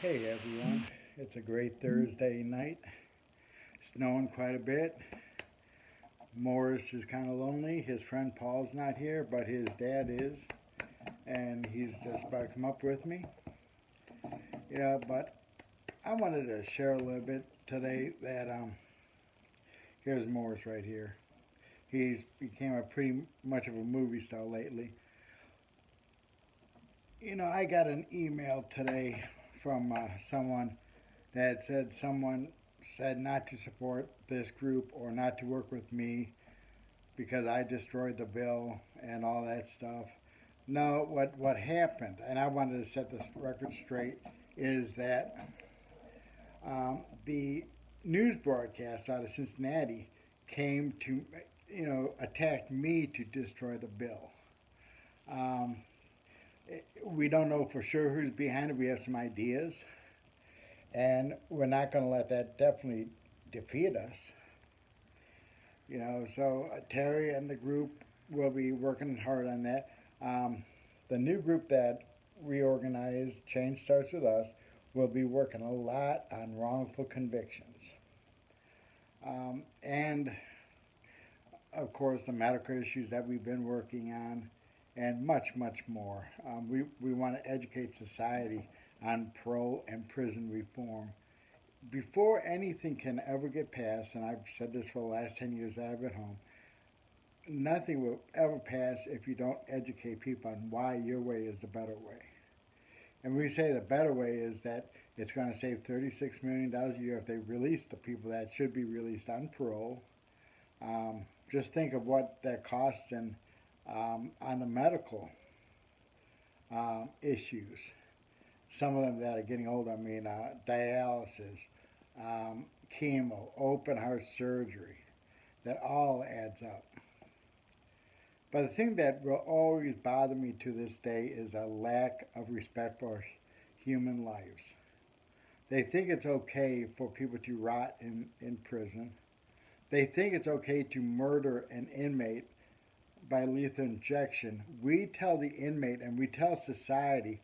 Hey everyone, it's a great Thursday night. Snowing quite a bit. Morris is kind of lonely. His friend Paul's not here, but his dad is, and he's just about to come up with me. Yeah, but I wanted to share a little bit today that here's Morris right here. He's became a pretty much of a movie star lately. I got an email today from someone that someone said not to support this group or not to work with me because I destroyed the bill and all that stuff. No, what happened, and I wanted to set this record straight, is that the news broadcast out of Cincinnati came to, attacked me to destroy the bill. Um, we don't know for sure who's behind it. We have some ideas, and we're not going to let that definitely defeat us. So Terry and the group will be working hard on that. The new group that reorganized Change Starts With Us will be working a lot on wrongful convictions. And of course, the medical issues that we've been working on, and much, much more. We want to educate society on parole and prison reform. Before anything can ever get passed, and I've said this for the last 10 years that I've been home, nothing will ever pass if you don't educate people on why your way is the better way. And we say the better way is that it's going to save $36 million a year if they release the people that should be released on parole. Just think of what that costs on the medical issues. Some of them that are getting older, dialysis, chemo, open heart surgery, that all adds up. But the thing that will always bother me to this day is a lack of respect for human lives. They think it's okay for people to rot in prison. They think it's okay to murder an inmate by lethal injection. We tell the inmate and we tell society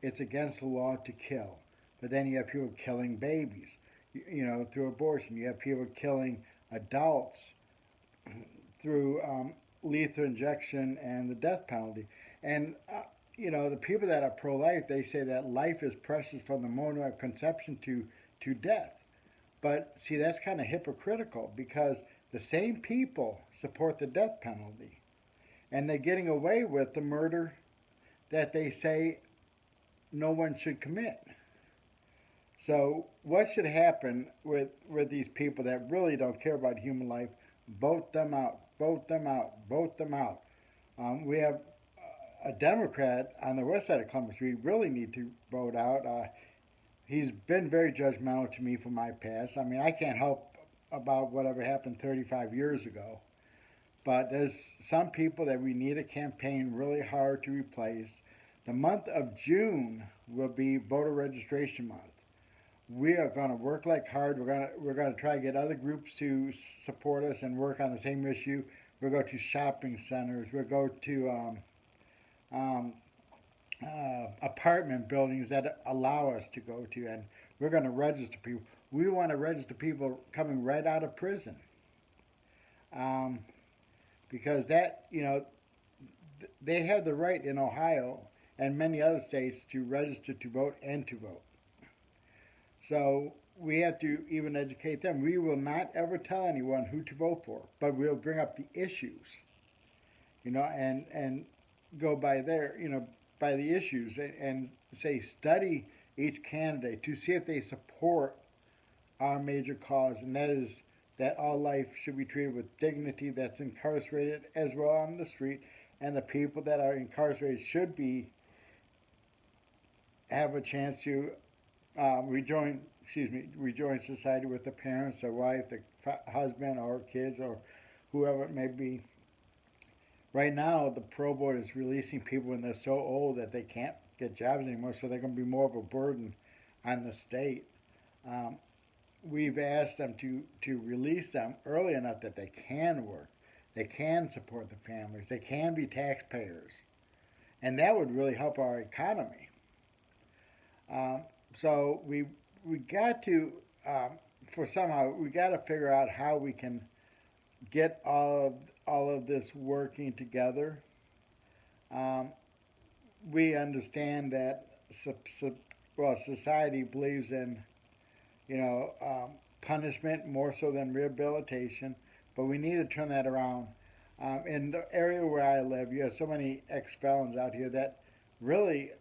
it's against the law to kill. But then you have people killing babies, through abortion. You have people killing adults through lethal injection and the death penalty. And the people that are pro-life, they say that life is precious from the moment of conception to death. But see, that's kind of hypocritical because the same people support the death penalty, and they're getting away with the murder that they say no one should commit. So, what should happen with these people that really don't care about human life? Vote them out. Vote them out. Vote them out. We have a Democrat on the west side of Columbus we really need to vote out. He's been very judgmental to me for my past. I mean, I can't help about whatever happened 35 years ago. But there's some people that we need to campaign really hard to replace. The month of June will be voter registration month. We are going to work like hard. We're going to try to get other groups to support us and work on the same issue. We'll go to shopping centers. We'll go to um, apartment buildings that allow us to go to, and we're going to register people. We want to register people coming right out of prison, um, because they have the right in Ohio and many other states to register to vote and to vote. So we have to even educate them. We will not ever tell anyone who to vote for, but we'll bring up the issues, and go by by the issues and say study each candidate to see if they support our major cause, and that is that all life should be treated with dignity that's incarcerated as well on the street, and the people that are incarcerated should be have a chance to rejoin society with the parents, the wife, the husband, or kids, or whoever it may be. Right now, the parole board is releasing people when they're so old that they can't get jobs anymore, so they're going to be more of a burden on the state. Um, we've asked them to release them early enough that they can work, they can support the families, they can be taxpayers, and that would really help our economy. Um, So we got to for somehow we got to figure out how we can get all of this working together. Um, we understand that well, society believes in punishment more so than rehabilitation, but we need to turn that around. In the area where I live, you have so many ex felons out here that really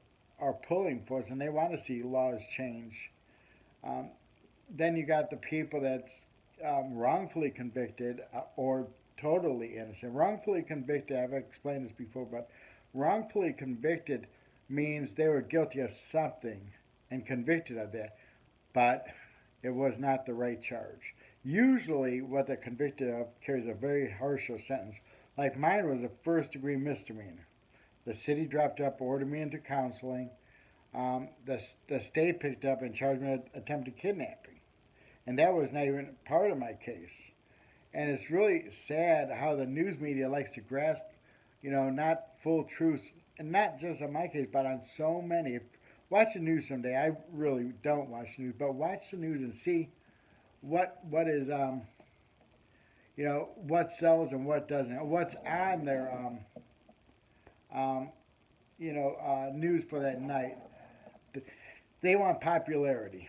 are pulling for us, and they want to see laws change. Um, then you got the people that's wrongfully convicted or totally innocent. Wrongfully convicted, I've explained this before, but wrongfully convicted means they were guilty of something and convicted of that, but it was not the right charge. Usually, what they're convicted of carries a very harsher sentence. Like mine was a first degree misdemeanor. The city dropped up, ordered me into counseling. The state picked up and charged me with attempted kidnapping. And that was not even part of my case. And it's really sad how the news media likes to grasp, not full truths, and not just on my case, but on so many. Watch the news someday. I really don't watch the news, but watch the news and see what is what sells and what doesn't. What's on their news for that night. They want popularity.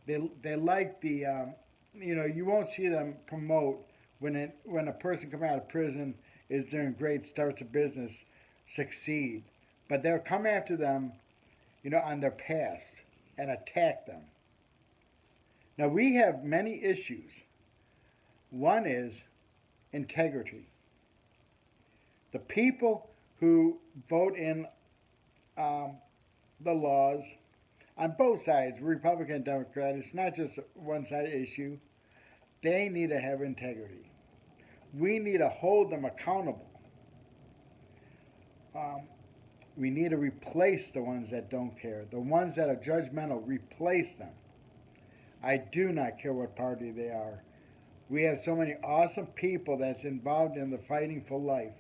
They like the you won't see them promote when a person coming out of prison is doing great, starts a business, succeed, but they'll come after them, on their past and attack them. Now we have many issues. One is integrity. The people who vote in um, the laws on both sides, Republican and Democrat, it's not just a one-sided issue. They need to have integrity. We need to hold them accountable. Um, we need to replace the ones that don't care. The ones that are judgmental, replace them. I do not care what party they are. We have so many awesome people that's involved in the fighting for life,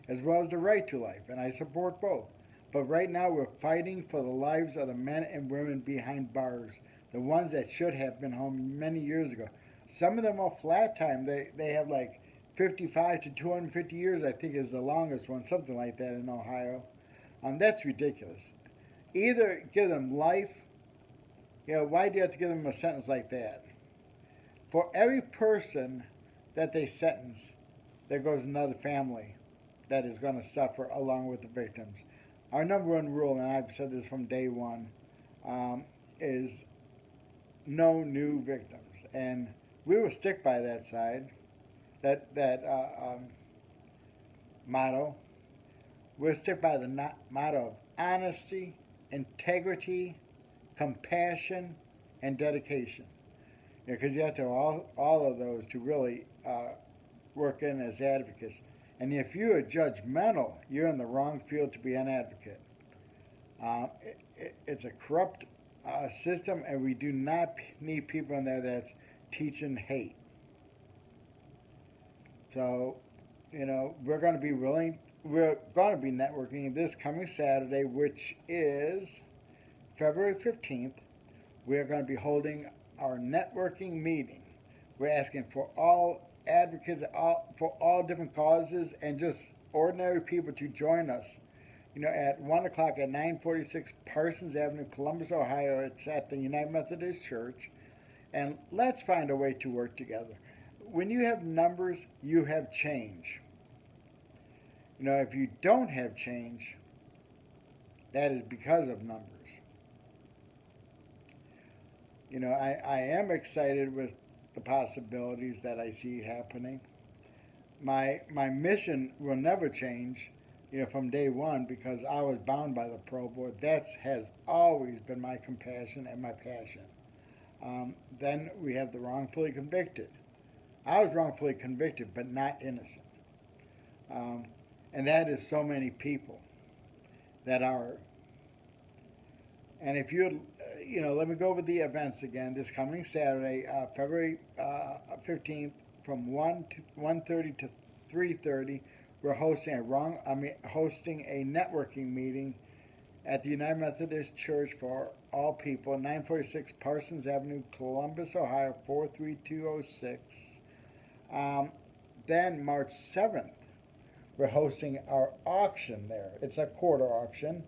as well as the right to life, and I support both. But right now we're fighting for the lives of the men and women behind bars, the ones that should have been home many years ago. Some of them are flat time. They have like 55 to 250 years, I think is the longest one, something like that in Ohio. That's ridiculous. Either give them life, why do you have to give them a sentence like that? For every person that they sentence, there goes another family that is going to suffer along with the victims. Our number one rule, and I've said this from day one, is no new victims, and we will stick by that side, that motto. We'll stick by the motto of honesty, integrity, compassion, and dedication. Because you have to have all of those to really work in as advocates. And if you are judgmental, you're in the wrong field to be an advocate. It's a corrupt system, and we do not need people in there that's teaching hate. So, we're going to be networking this coming Saturday, which is February 15th. We're going to be holding our networking meeting. We're asking for all advocates for all different causes and just ordinary people to join us. At 1 o'clock at 946 Parsons Avenue, Columbus, Ohio. It's at the United Methodist Church. And let's find a way to work together. When you have numbers, you have change. If you don't have change, that is because of numbers. I am excited with the possibilities that I see happening. My mission will never change, from day one because I was bound by the parole board. That has always been my compassion and my passion. Then we have the wrongfully convicted. I was wrongfully convicted, but not innocent. And that is so many people that are. And if you, let me go over the events again. This coming Saturday, February 15th, from 1:30 to 3:30, we're hosting a networking meeting at the United Methodist Church for All People, 946 Parsons Avenue, Columbus, Ohio, 43206. Um, then March 7th, we're hosting our auction there. It's a quarter auction.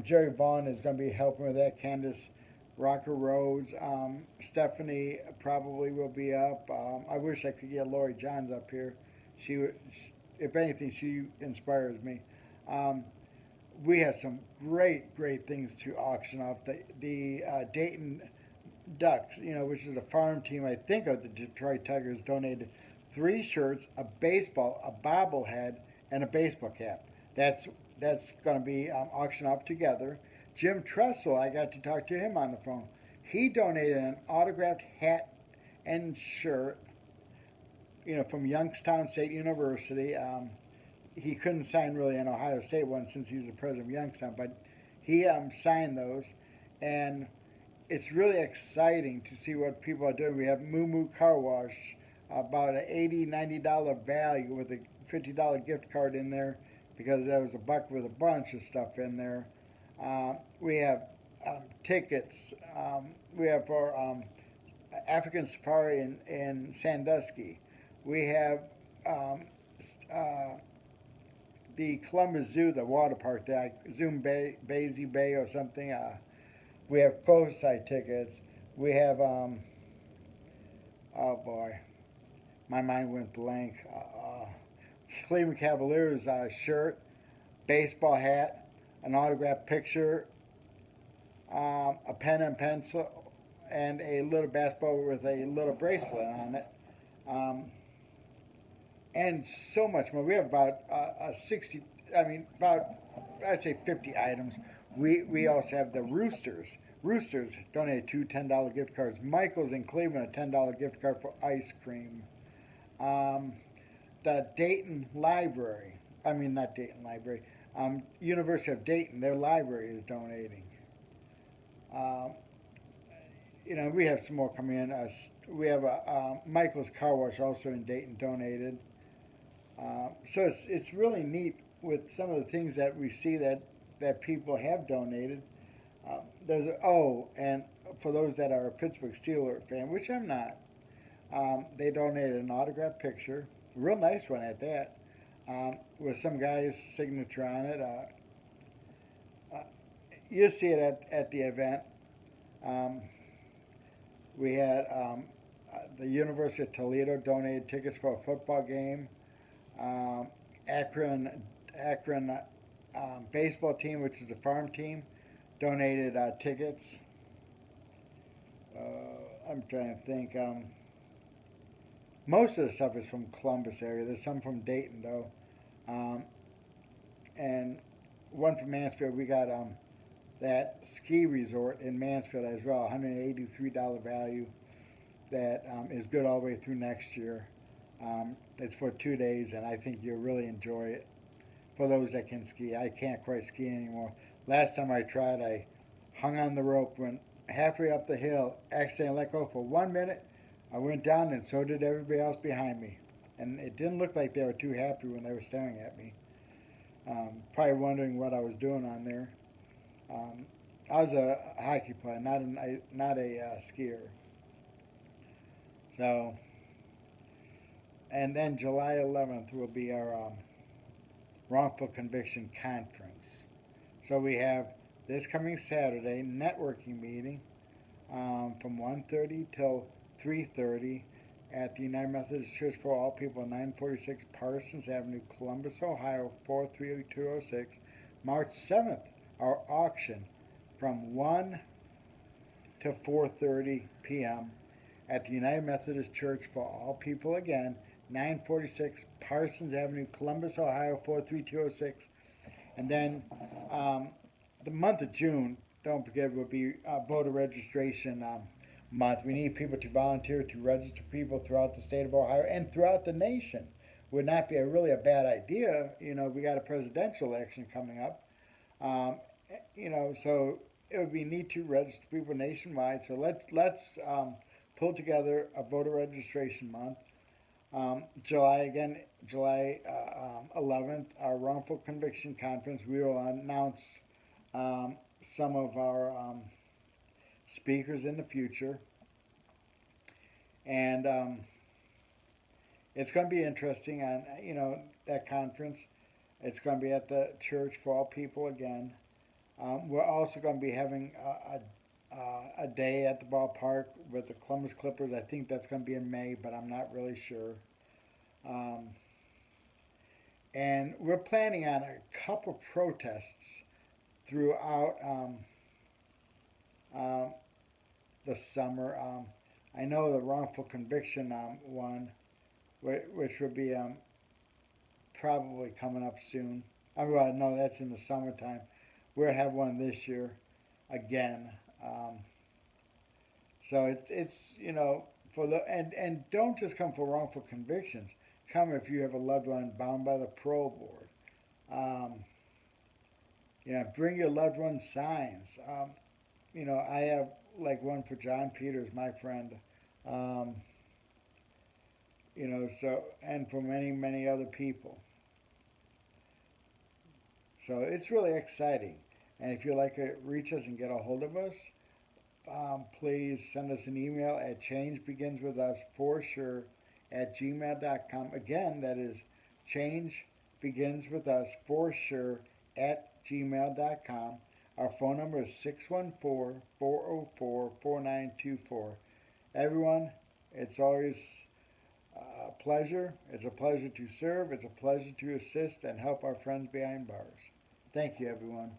Jerry Vaughn is going to be helping with that. Candace Rocker Rhodes. Stephanie probably will be up. I wish I could get Lori Johns up here. She, if anything, she inspires me. Um, we have some great things to auction off. The Dayton Ducks, which is a farm team, I think, of the Detroit Tigers, donated 3 shirts, a baseball, a bobblehead, and a baseball cap. That's going to be auctioned off together. Jim Tressel, I got to talk to him on the phone. He donated an autographed hat and shirt, from Youngstown State University. He couldn't sign really an Ohio State one since he's the president of Youngstown, but he signed those, and it's really exciting to see what people are doing. We have Moo Moo Car Wash, about an $80-$90 value with a $50 gift card in there because there was a buck with a bunch of stuff in there. We have tickets. We have for African Safari in Sandusky. We have the Columbus Zoo, the water park, the Zoom Bay, Basie Bay or something. We have coastside tickets. We have, oh boy, my mind went blank. Cleveland Cavaliers shirt, baseball hat, an autographed picture, a pen and pencil, and a little basketball with a little bracelet on it. And so much more. We have about 60, I'd say 50 items. We also have the Roosters. Roosters donated 2 $10 gift cards. Michael's in Cleveland, a $10 gift card for ice cream. The Dayton Library, not Dayton Library, University of Dayton, their library is donating. We have some more coming in. We have Michael's Car Wash also in Dayton donated. So it's really neat with some of the things that we see that people have donated. And for those that are a Pittsburgh Steelers fan, which I'm not, they donated an autographed picture, a real nice one at that, with some guy's signature on it. You'll see it at the event. We had the University of Toledo donated tickets for a football game. Akron baseball team, which is a farm team, donated tickets. I'm trying to think. Most of the stuff is from Columbus area. There's some from Dayton though, and one from Mansfield. We got that ski resort in Mansfield as well, $183 value. That is good all the way through next year. It's for 2 days, and I think you'll really enjoy it. For those that can ski, I can't quite ski anymore. Last time I tried, I hung on the rope, went halfway up the hill, accidentally let go for 1 minute. I went down, and so did everybody else behind me. And it didn't look like they were too happy when they were staring at me. Probably wondering what I was doing on there. I was a hockey player, not a skier. So, and then July 11th will be our wrongful conviction conference. So we have this coming Saturday networking meeting from 1:30 till 3:30 at the United Methodist Church for All People, 946 Parsons Avenue, Columbus, Ohio, 43206. March 7th, our auction from 1 to 4:30 p.m. at the United Methodist Church for All People again, 946 Parsons Avenue, Columbus, Ohio, 43206. And then the month of June, don't forget, will be voter registration month. We need people to volunteer to register people throughout the state of Ohio and throughout the nation. Would not be really a bad idea. We got a presidential election coming up. So it would be neat to register people nationwide. So let's pull together a voter registration month. July 11th, our wrongful conviction conference. We will announce some of our speakers in the future. And it's going to be interesting. And, that conference, it's going to be at the Church for All People again. We're also going to be having a day at the ballpark with the Columbus Clippers. I think that's going to be in May, but I'm not really sure. Um, and we're planning on a couple protests throughout um, the summer. I know the wrongful conviction one, which will be probably coming up soon. Well, no, that's in the summertime. We'll have one this year again. Um, so it's for the and don't just come for wrongful convictions. Come if you have a loved one bound by the parole board. Um, bring your loved one signs. I have like one for John Peters, my friend. Um, so and for many other people. So it's really exciting. And if you'd like to reach us and get a hold of us, please send us an email at changebeginswithus4sure@gmail.com. Again, that is changebeginswithus4sure@gmail.com. Our phone number is 614-404-4924. Everyone, it's always a pleasure. It's a pleasure to serve. It's a pleasure to assist and help our friends behind bars. Thank you, everyone.